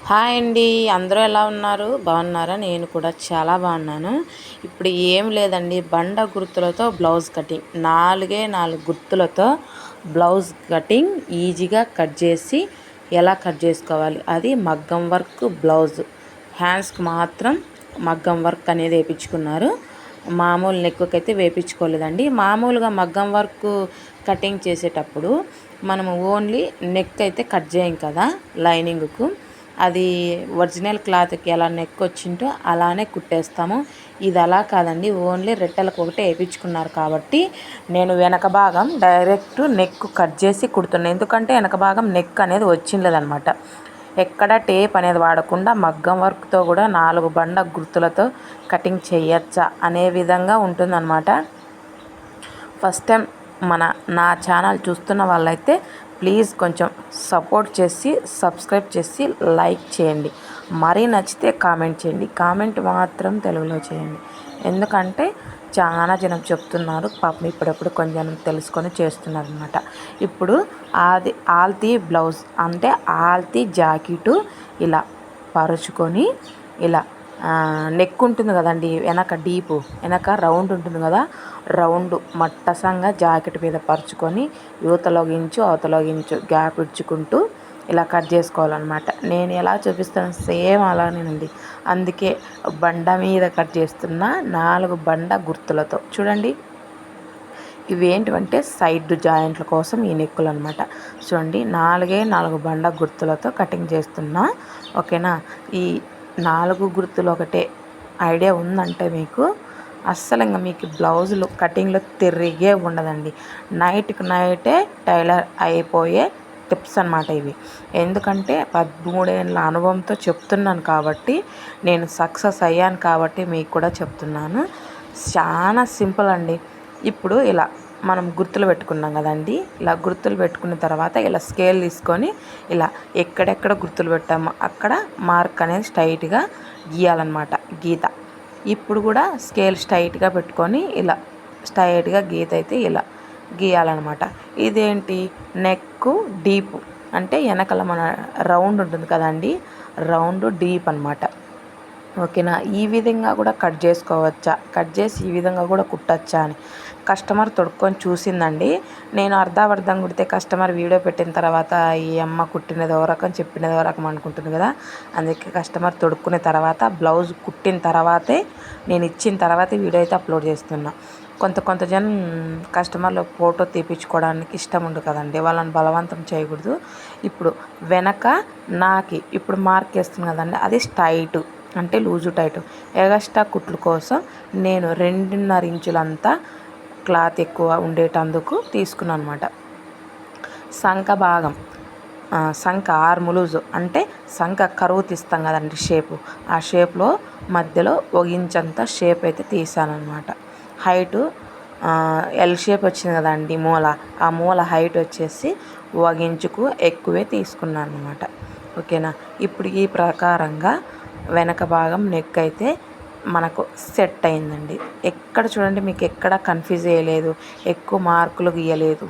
Hi అండి. అందరూ ఎలా ఉన్నారు? బాగున్నారా? నేను కూడా చాలా బాగున్నాను. ఇప్పుడు ఏం లేదండి, బండ గుర్తులతో బ్లౌజ్ కటింగ్, నాలుగు గుర్తులతో బ్లౌజ్ కటింగ్ ఈజీగా కట్ చేసి ఎలా కట్ చేసుకోవాలి, అది మగ్గం వర్క్ బ్లౌజ్. హ్యాండ్స్కి మాత్రం మగ్గం వర్క్ అనేది వేయించుకున్నారు, మామూలు నెక్కుకి అయితే వేయించుకోలేదండి. మామూలుగా మగ్గం వర్క్ కటింగ్ చేసేటప్పుడు మనము ఓన్లీ నెక్ అయితే కట్ చేయం కదా, లైనింగ్కు అది ఒరిజినల్ క్లాత్కి ఎలా నెక్ వచ్చింటో అలానే కుట్టేస్తాము. ఇది అలా కాదండి, ఓన్లీ రెట్టెలకు ఒకటే వేయించుకున్నారు కాబట్టి నేను వెనక భాగం డైరెక్ట్ నెక్ కట్ చేసి కుడుతున్నాను. ఎందుకంటే వెనక భాగం నెక్ అనేది వచ్చిండలేదనమాట. ఎక్కడ టేప్ అనేది వాడకుండా మగ్గం వర్క్తో కూడా 4 బండ గుర్తులతో కటింగ్ చేయొచ్చా అనే విధంగా ఉంటుందన్నమాట. ఫస్ట్ టైం నా ఛానల్ చూస్తున్న వాళ్ళైతే ప్లీజ్ కొంచెం సపోర్ట్ చేసి సబ్స్క్రైబ్ చేసి లైక్ చేయండి. మరీ నచ్చితే కామెంట్ చేయండి. కామెంట్ మాత్రం తెలుగులో చేయండి, ఎందుకంటే చాలా జనం చెప్తున్నారు, పాపం ఇప్పుడప్పుడు కొంచెం తెలుసుకొని చేస్తున్నారు అనమాట. ఇప్పుడు అది ఆల్తీ బ్లౌజ్ అంటే ఆల్తీ జాకెటు ఇలా పరుచుకొని ఇలా నెక్ ఉంటుంది కదండి, వెనక డీపు వెనక రౌండ్ ఉంటుంది కదా, రౌండ్ మట్టసంగా జాకెట్ మీద పరుచుకొని యువతలోగించు అవతలోగించు గ్యాప్ ఇచ్చుకుంటూ ఇలా కట్ చేసుకోవాలన్నమాట. నేను ఎలా చూపిస్తాను సేమ్ అలానేనండి. అందుకే బండ మీద కట్ చేస్తున్న 4 బండ గుర్తులతో. చూడండి, ఇవేంటివంటే సైడ్ జాయింట్ల కోసం ఈ నెక్కులు అనమాట. చూడండి, 4 బండ గుర్తులతో కటింగ్ చేస్తున్నా. ఓకేనా, ఈ 4 గుర్తులు ఒకటే ఐడియా ఉందంటే మీకు అస్సలు ఇంకా మీకు బ్లౌజులు కటింగ్లో తిరిగే ఉండదండి. నైట్కి నైటే టైలర్ అయిపోయే టిప్స్ అనమాట ఇవి. ఎందుకంటే 13 ఏళ్ళ అనుభవంతో చెప్తున్నాను కాబట్టి, నేను సక్సెస్ అయ్యాను కాబట్టి మీకు కూడా చెప్తున్నాను. చాలా సింపుల్ అండి. ఇప్పుడు ఇలా మనం గుర్తులు పెట్టుకున్నాం కదండి, ఇలా గుర్తులు పెట్టుకున్న తర్వాత ఇలా స్కేల్ తీసుకొని ఇలా ఎక్కడెక్కడ గుర్తులు పెట్టామో అక్కడ మార్క్ అనేది స్ట్రైట్గా గీయాలన్నమాట, గీత. ఇప్పుడు కూడా స్కేల్ స్ట్రైట్గా పెట్టుకొని ఇలా స్ట్రైట్గా గీత అయితే ఇలా గీయాలన్నమాట. ఇదేంటి, నెక్ డీప్ అంటే వెనకల మన రౌండ్ ఉంటుంది కదండి, రౌండ్ డీప్ అనమాట. ఓకేనా, ఈ విధంగా కూడా కట్ చేసుకోవచ్చా, కట్ చేసి ఈ విధంగా కూడా కుట్టచ్చా అని కస్టమర్ తొడుక్కొని చూసిందండి. నేను అర్ధం కుడితే కస్టమర్ వీడియో పెట్టిన తర్వాత ఈ అమ్మ కుట్టినది ఓ రకం చెప్పినది ఓ రకం అనుకుంటుంది కదా. అందుకే కస్టమర్ తొడుక్కునే తర్వాత బ్లౌజ్ కుట్టిన తర్వాతే, నేను ఇచ్చిన తర్వాతే వీడియో అయితే అప్లోడ్ చేస్తున్నా. కొంత జనం కస్టమర్లు ఫోటో తీపించుకోవడానికి ఇష్టం ఉండదు కదండి, వాళ్ళని బలవంతం చేయకూడదు. ఇప్పుడు వెనక నాకి ఇప్పుడు మార్క్ వేస్తుంది కదండి, అది స్ట్రైట్ అంటే లూజు టైట్. ఎగస్ట్రా కుట్లు కోసం నేను 2.5 ఇంచులంతా క్లాత్ ఎక్కువ ఉండేటందుకు తీసుకున్నాను అనమాట. సంక భాగం, సంక ఆర్మ్ లూజు అంటే సంక కరువు తీస్తాం కదండి షేపు, ఆ షేప్లో మధ్యలో 1 ఇంచంతా షేప్ అయితే తీసానమాట. హైటు ఎల్ షేప్ వచ్చింది కదండి మూల, ఆ మూల హైట్ వచ్చేసి 1 ఇంచుకు ఎక్కువే తీసుకున్నాను అనమాట. ఓకేనా, ఇప్పుడు ఈ ప్రకారంగా వెనక భాగం నెక్ అయితే మనకు సెట్ అయిందండి. ఎక్కడ చూడండి, మీకు ఎక్కడ కన్ఫ్యూజ్ చేయలేదు, ఎక్కువ మార్కులు గీయలేదు,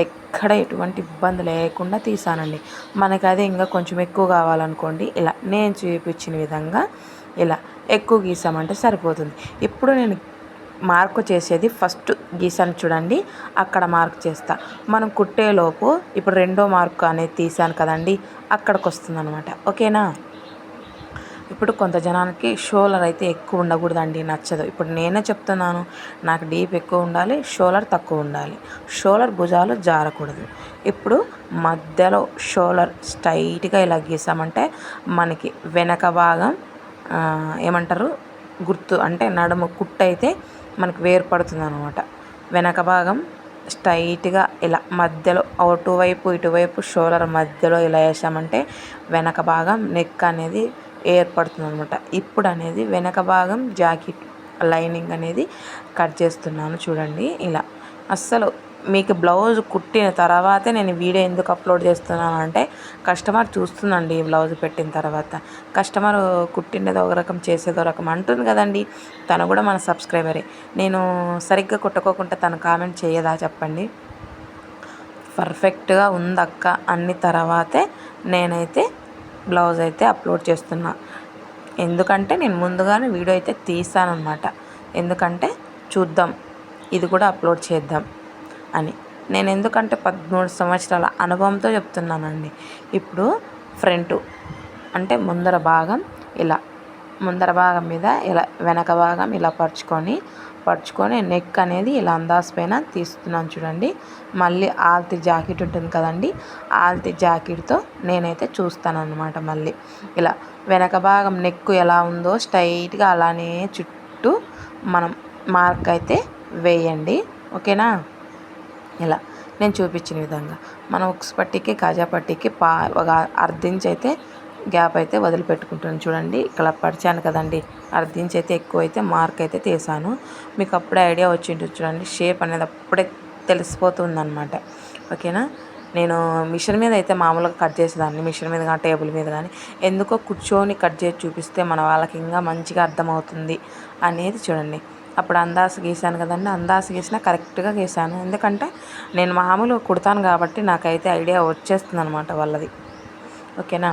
ఎక్కడ ఎటువంటి ఇబ్బంది లేకుండా తీసానండి. మనకి అదే ఇంకా కొంచెం ఎక్కువ కావాలనుకోండి, ఇలా నేను చూపించిన విధంగా ఇలా ఎక్కువ గీసామంటే సరిపోతుంది. ఇప్పుడు నేను మార్కు చేసేది ఫస్ట్ గీసాను చూడండి, అక్కడ మార్క్ చేస్తా. మనం కుట్టేలోపు ఇప్పుడు 2వ మార్కు అనేది తీసాను కదండి, అక్కడికి వస్తుంది అనమాట. ఓకేనా, ఇప్పుడు కొంత జనానికి షోల్డర్ అయితే ఎక్కువ ఉండకూడదండి, నచ్చదు. ఇప్పుడు నేనే చెప్తున్నాను, నాకు డీప్ ఎక్కువ ఉండాలి, షోల్డర్ తక్కువ ఉండాలి, షోల్డర్ భుజాలు జారకూడదు. ఇప్పుడు మధ్యలో షోల్డర్ స్ట్రైట్గా ఇలా గీసామంటే మనకి వెనక భాగం ఏమంటారు, గుర్తు అంటే నడుము కుట్టు అయితే మనకు వేరుపడుతుంది అనమాట. వెనక భాగం స్ట్రైట్గా ఇలా మధ్యలో ఇటువైపు షోల్డర్ మధ్యలో ఇలా వేసామంటే వెనక భాగం నెక్ అనేది ఏర్పడుతుంది అనమాట. ఇప్పుడు అనేది వెనక భాగం జాకెట్ లైనింగ్ అనేది కట్ చేస్తున్నాను చూడండి. ఇలా అస్సలు మీకు బ్లౌజ్ కుట్టిన తర్వాతే నేను వీడియో ఎందుకు అప్లోడ్ చేస్తున్నాను అంటే, కస్టమర్ చూస్తుందండి బ్లౌజ్ పెట్టిన తర్వాత. కస్టమర్ కుట్టినది ఒక రకం చేసేది ఒక రకం అంటుంది కదండి, తను కూడా మన సబ్స్క్రైబరే. నేను సరిగ్గా కుట్టుకోకుండా తను కామెంట్ చేయదా చెప్పండి. పర్ఫెక్ట్గా ఉందక్క అన్ని తర్వాతే నేనైతే బ్లౌజ్ అయితే అప్లోడ్ చేస్తున్నా. ఎందుకంటే నేను ముందుగానే వీడియో అయితే తీసానమాట. ఎందుకంటే చూద్దాం, ఇది కూడా అప్లోడ్ చేద్దాం అని. నేను ఎందుకంటే 13 సంవత్సరాల అనుభవంతో చెప్తున్నానండి. ఇప్పుడు ఫ్రంట్ అంటే ముందర భాగం ఇలా, ముందర భాగం మీద ఇలా వెనక భాగం ఇలా పరుచుకొని నెక్ అనేది ఇలా అందాజ పైన తీస్తున్నాను చూడండి. మళ్ళీ ఆల్తి జాకెట్ ఉంటుంది కదండి, ఆల్తి జాకెట్తో నేనైతే చూస్తానన్నమాట. మళ్ళీ ఇలా వెనక భాగం నెక్ ఎలా ఉందో స్ట్రైట్గా అలానే చుట్టూ మనం మార్క్ అయితే వేయండి. ఓకేనా? ఇలా నేను చూపించిన విధంగా మనం ఉక్స్ పట్టీకి కాజా పట్టీకి ఒక అర్ధించి అయితే గ్యాప్ అయితే వదిలిపెట్టుకుంటాను చూడండి. ఇక్కడ పరిచాను కదండి, అర్ధించి అయితే ఎక్కువ అయితే మార్క్ అయితే తీసాను. మీకు అప్పుడే ఐడియా వచ్చింటుంది చూడండి, షేప్ అనేది అప్పుడే తెలిసిపోతుందన్నమాట. ఓకేనా? నేను మిషన్ మీద అయితే మామూలుగా కట్ చేసేదాన్ని, మిషన్ మీద కానీ టేబుల్ మీద కానీ. ఎందుకో కూర్చొని కట్ చేసి చూపిస్తే మన వాళ్ళకి ఇంకా మంచిగా అర్థమవుతుంది అనేది చూడండి. అప్పుడు అందాజ గీసాను కదండి, అందాజ గీసినా కరెక్ట్గా గీసాను. ఎందుకంటే నేను మామూలుగా కుడతాను కాబట్టి నాకైతే ఐడియా వచ్చేస్తుంది అనమాట వాళ్ళది. ఓకేనా?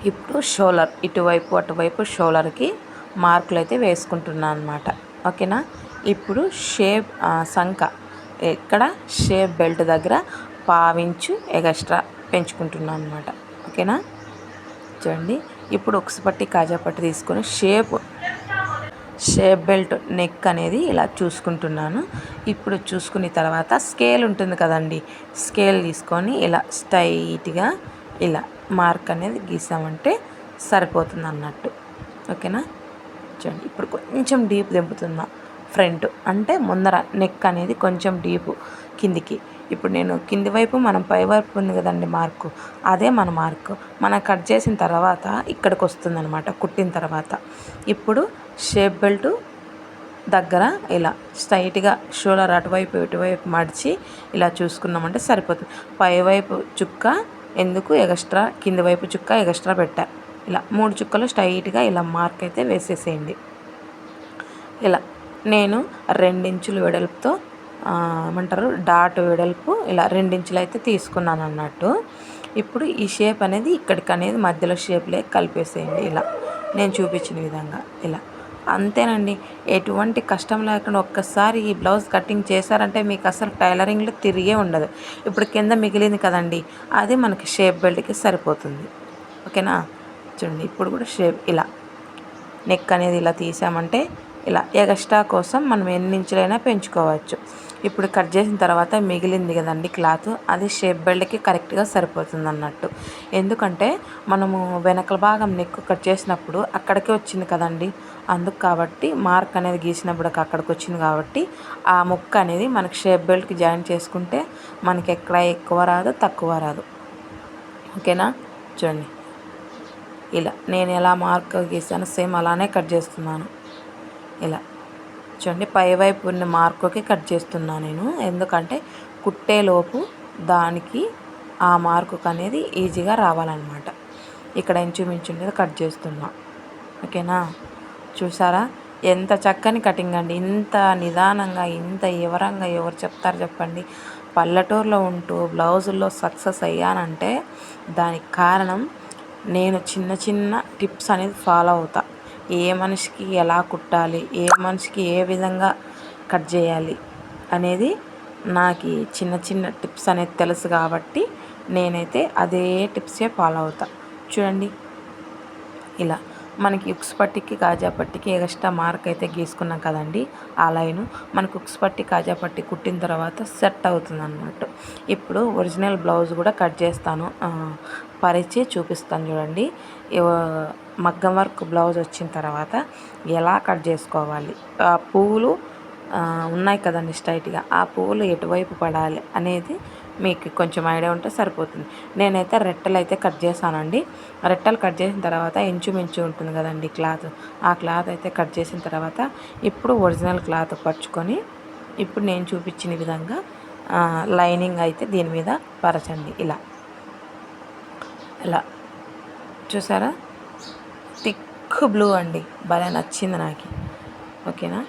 ఇప్పుడు షోల్డర్ ఇటువైపు అటువైపు షోల్డర్కి మార్కులు అయితే వేసుకుంటున్నాను అనమాట. ఓకేనా? ఇప్పుడు షేప్ సంక ఇక్కడ షేప్ బెల్ట్ దగ్గర పావించు ఎగస్ట్రా పెంచుకుంటున్నాను అనమాట. ఓకేనా? చూడండి, ఇప్పుడు ఉక్స్ పట్టి కాజా పట్టి తీసుకొని షేప్ బెల్ట్ నెక్ అనేది ఇలా చూసుకుంటున్నాను. ఇప్పుడు చూసుకున్న తర్వాత స్కేల్ ఉంటుంది కదండి, స్కేల్ తీసుకొని ఇలా స్ట్రైట్గా ఇలా మార్క్ అనేది గీసామంటే సరిపోతుంది అన్నట్టు. ఓకేనా? చూడండి, ఇప్పుడు కొంచెం డీప్ దింపుతున్నా. ఫ్రంట్ అంటే ముందర నెక్ అనేది కొంచెం డీపు కిందికి. ఇప్పుడు నేను కింది వైపు మనం పై వైపు ఉంది కదండి మార్కు, అదే మన మార్కు. మనం కట్ చేసిన తర్వాత ఇక్కడికి వస్తుందన్నమాట కుట్టిన తర్వాత. ఇప్పుడు షేప్ బెల్ట్ దగ్గర ఇలా స్ట్రైట్గా షోల్డర్ అటువైపు ఇటువైపు మడిచి ఇలా చూసుకున్నామంటే సరిపోతుంది. పైవైపు చుక్క ఎందుకు ఎగస్ట్రా, కింది వైపు చుక్క ఎగస్ట్రా పెట్టా. ఇలా 3 చుక్కలు స్ట్రైట్గా ఇలా మార్క్ అయితే వేసేసేయండి. ఇలా నేను 2 ఇంచులు వెడల్పుతో ఏమంటారు డాట్ వెడల్పు ఇలా 2 ఇంచులు అయితే తీసుకున్నాను అన్నట్టు. ఇప్పుడు ఈ షేప్ అనేది ఇక్కడికి అనేది మధ్యలో షేప్లే కలిపేసేయండి ఇలా నేను చూపించిన విధంగా. ఇలా అంతేనండి, ఎటువంటి కష్టం లేకుండా ఒక్కసారి ఈ బ్లౌజ్ కటింగ్ చేశారంటే మీకు అసలు టైలరింగ్లో తిరిగే ఉండదు. ఇప్పుడు కింద మిగిలింది కదండి, అది మనకి షేప్ బెల్ట్కి సరిపోతుంది. ఓకేనా? చూడండి, ఇప్పుడు కూడా షేప్ ఇలా నెక్ అనేది ఇలా తీసామంటే ఇలా ఎగస్ట్రా కోసం మనం ఎన్ని ఇంచులైనా పెంచుకోవచ్చు. ఇప్పుడు కట్ చేసిన తర్వాత మిగిలింది కదండి క్లాత్, అది షేప్ బెల్ట్కి కరెక్ట్గా సరిపోతుంది అన్నట్టు. ఎందుకంటే మనము వెనకల భాగం నెక్ కట్ చేసినప్పుడు అక్కడికే వచ్చింది కదండి, అందుకు కాబట్టి మార్క్ అనేది గీసినప్పుడు అక్కడికి వచ్చింది కాబట్టి ఆ ముక్క అనేది మనకి షేప్ బెల్ట్కి జాయిన్ చేసుకుంటే మనకి ఎక్కడ ఎక్కువ రాదు తక్కువ రాదు. ఓకేనా? చూడండి, ఇలా నేను ఎలా మార్క్ గీసాను సేమ్ అలానే కట్ చేస్తున్నాను. ఇలా చూడండి, పైవైపు ఉన్న మార్కుకి కట్ చేస్తున్నాను నేను. ఎందుకంటే కుట్టేలోపు దానికి ఆ మార్కుకు అనేది ఈజీగా రావాలన్నమాట. ఇక్కడ ఇంచుమించు మీద కట్ చేస్తున్నా. ఓకేనా? చూసారా ఎంత చక్కని కటింగ్ అండి. ఇంత నిదానంగా ఇంత వివరంగా ఎవరు చెప్తారు చెప్పండి. పల్లెటూరులో ఉంటూ బ్లౌజుల్లో సక్సెస్ అయ్యానంటే దానికి కారణం నేను చిన్న చిన్న టిప్స్ అనేది ఫాలో అవుతా. ఏ మనిషికి ఎలా కుట్టాలి, ఏ మనిషికి ఏ విధంగా కట్ చేయాలి అనేది నాకు చిన్న చిన్న టిప్స్ అనేది తెలుసు కాబట్టి నేనైతే అదే టిప్సే ఫాలో అవుతా. చూడండి, ఇలా మనకి ఉక్స్ పట్టికి కాజా పట్టికి ఎక్స్ట్రా మార్క్ అయితే గీసుకున్నాం కదండి, ఆ లైను మనకు ఉక్స్ పట్టి కాజా పట్టి కుట్టిన తర్వాత సెట్ అవుతుంది అన్నమాట. ఇప్పుడు ఒరిజినల్ బ్లౌజ్ కూడా కట్ చేస్తాను, పరిచి చూపిస్తాను చూడండి. మగ్గం వర్క్ బ్లౌజ్ వచ్చిన తర్వాత ఎలా కట్ చేసుకోవాలి, ఆ పువ్వులు ఉన్నాయి కదండి స్ట్రైట్గా, ఆ పువ్వులు ఎటువైపు పడాలి అనేది మీకు కొంచెం ఐడియా ఉంటే సరిపోతుంది. నేనైతే రెట్టలు అయితే కట్ చేశానండి. రెట్టలు కట్ చేసిన తర్వాత ఇంచుమించు ఉంటుంది కదండి క్లాత్, ఆ క్లాత్ అయితే కట్ చేసిన తర్వాత ఇప్పుడు ఒరిజినల్ క్లాత్ పరుచుకొని ఇప్పుడు నేను చూపించిన విధంగా లైనింగ్ అయితే దీని మీద పరచండి. ఇలా ఇలా చూసారా, థిక్ బ్లూ అండి, భలే నచ్చింది నాకు. ఓకేనా?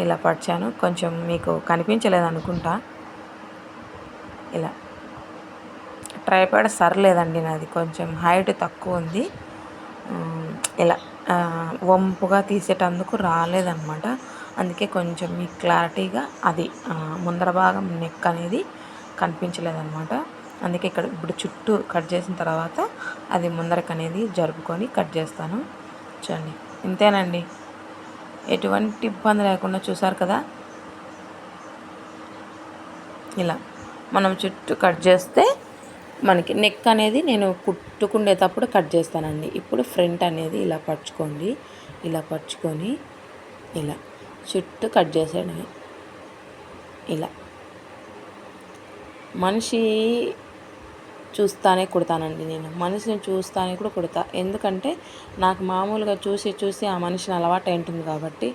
ఇలా పడిచాను, కొంచెం మీకు కనిపించలేదు అనుకుంటా. ఇలా ట్రైపాడ్ సరిలేదండి, నాది కొంచెం హైట్ తక్కువ ఉంది. ఇలా వంపుగా తీసేటందుకు రాలేదన్నమాట. అందుకే కొంచెం మీకు క్లారిటీగా అది ముందర భాగం నెక్ అనేది కనిపించలేదన్నమాట. అందుకే ఇక్కడ ఇప్పుడు చుట్టూ కట్ చేసిన తర్వాత అది ముందరకు అనేది జరుపుకొని కట్ చేస్తాను. చూడండి, ఇంతేనండి, ఎటువంటి ఇబ్బంది లేకుండా. చూసారు కదా, ఇలా మనం చుట్టూ కట్ చేస్తే మనకి నెక్ అనేది నేను కుట్టుకుండేటప్పుడు కట్ చేస్తానండి. ఇప్పుడు ఫ్రంట్ అనేది ఇలా పరుచుకోండి, ఇలా పరుచుకొని ఇలా చుట్టూ కట్ చేసేయడమే. ఇలా మనిషి చూస్తానే కుడతానండి, నేను మనిషిని చూస్తానే కూడా కుడతా. ఎందుకంటే నాకు మామూలుగా చూసి ఆ మనిషిని అలవాటు ఉంటుంది కాబట్టి,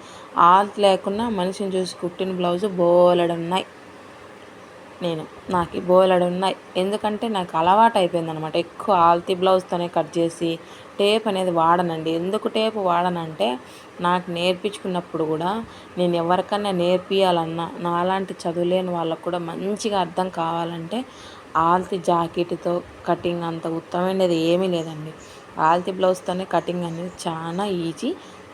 ఆల్ట్ లేకుండా మనిషిని చూసి కుట్టిన బ్లౌజు బోలెడున్నాయి. నాకు బోలెడున్నాయి. ఎందుకంటే నాకు అలవాటు అయిపోయిందనమాట. ఎక్కువ ఆల్తీ బ్లౌజ్తోనే కట్ చేసి టేప్ అనేది వాడనండి. ఎందుకు టేప్ వాడనంటే, నాకు నేర్పించుకున్నప్పుడు కూడా నేను ఎవరికన్నా నేర్పియాలన్నా నాలాంటి చదువులేని వాళ్ళకు కూడా మంచిగా అర్థం కావాలంటే ఆల్తీ జాకెట్తో కటింగ్ అంత ఉత్తమమైనది ఏమీ లేదండి. ఆల్తీ బ్లౌజ్తోనే కటింగ్ అనేది చాలా ఈజీ,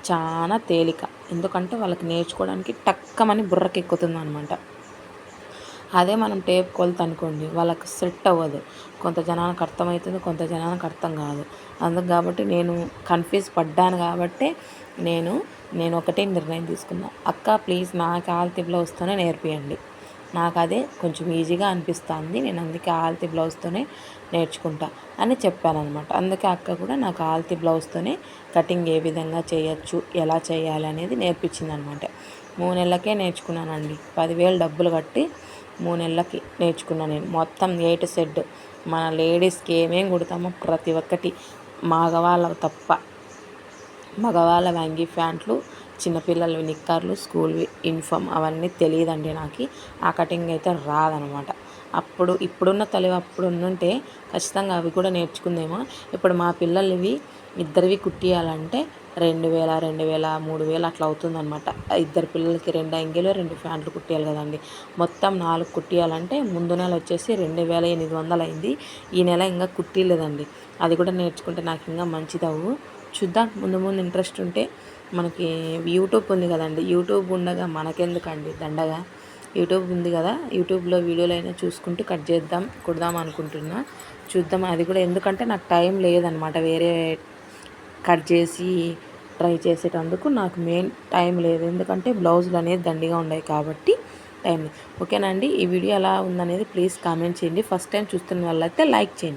చాలా తేలిక. ఎందుకంటే వాళ్ళకి నేర్చుకోవడానికి టక్కమని బుర్రకెక్కుతుంది అనమాట. అదే మనం టేప్ కొలత అనుకోండి, వాళ్ళకి సెట్ అవ్వదు. కొంత జనానికి అర్థమవుతుంది, కొంత జనానికి అర్థం కాదు. అందుకు కాబట్టి నేను కన్ఫ్యూజ్ పడ్డాను కాబట్టి నేను ఒకటే నిర్ణయం తీసుకున్నా, అక్క ప్లీజ్ నాకు ఆల్తీ బ్లౌజ్తోనే నేర్పియండి, నాకు అదే కొంచెం ఈజీగా అనిపిస్తుంది, నేను అందుకే ఆల్తీ బ్లౌజ్తోనే నేర్చుకుంటా అని చెప్పానమాట. అందుకే అక్క కూడా నాకు ఆల్తీ బ్లౌజ్తోనే కటింగ్ ఏ విధంగా చేయొచ్చు, ఎలా చేయాలి అనేది నేర్పించింది అనమాట. 3 నెలలకే నేర్చుకున్నానండి. 10,000 డబ్బులు కట్టి 3 నెలలకి నేర్చుకున్నాను నేను. మొత్తం A to Z మన లేడీస్కి ఏమేమి కుడతామో ప్రతి ఒక్కటి, మగవాళ్ళవి తప్ప. మగవాళ్ళ వంగి ప్యాంట్లు, చిన్నపిల్లలవి నిక్కర్లు, స్కూల్వి యూనిఫామ్ అవన్నీ తెలియదండి నాకు. ఆ కటింగ్ అయితే రాదనమాట. ఇప్పుడున్న తెలివి అప్పుడు ఉండుంటే ఖచ్చితంగా అవి కూడా నేర్చుకుందేమో. ఇప్పుడు మా పిల్లలవి ఇద్దరివి కుట్టియాలంటే 2,000, 2,000, 3,000 అట్లా అవుతుందన్నమాట. ఇద్దరు పిల్లలకి 2 అంగీలు 2 ప్యాంట్లు కుట్టియాలి కదండి. మొత్తం 4 కుట్టియాలంటే ముందు నెల వచ్చేసి 2,800 అయింది. ఈ నెల ఇంకా కుట్టిలేదండి. అది కూడా నేర్చుకుంటే నాకు ఇంకా మంచిదవు. చూద్దాం, ముందు ఇంట్రెస్ట్ ఉంటే. మనకి యూట్యూబ్ ఉంది కదండి, యూట్యూబ్ ఉండగా మనకెందుకండి దండగా. యూట్యూబ్ ఉంది కదా, యూట్యూబ్లో వీడియోలు అయినా చూసుకుంటూ కుడదాం అనుకుంటున్నా. చూద్దాం, అది కూడా. ఎందుకంటే నాకు టైం లేదనమాట వేరే కట్ చేసి ట్రై చేసేటందుకు. నాకు మెయిన్ టైం లేదు, ఎందుకంటే బ్లౌజులు అనేది దండిగా ఉన్నాయి కాబట్టి టైం. ఓకేనా అండి, ఈ వీడియో ఎలా ఉందనేది ప్లీజ్ కామెంట్ చేయండి. ఫస్ట్ టైం చూస్తున్న వాళ్ళైతే లైక్ చేయండి.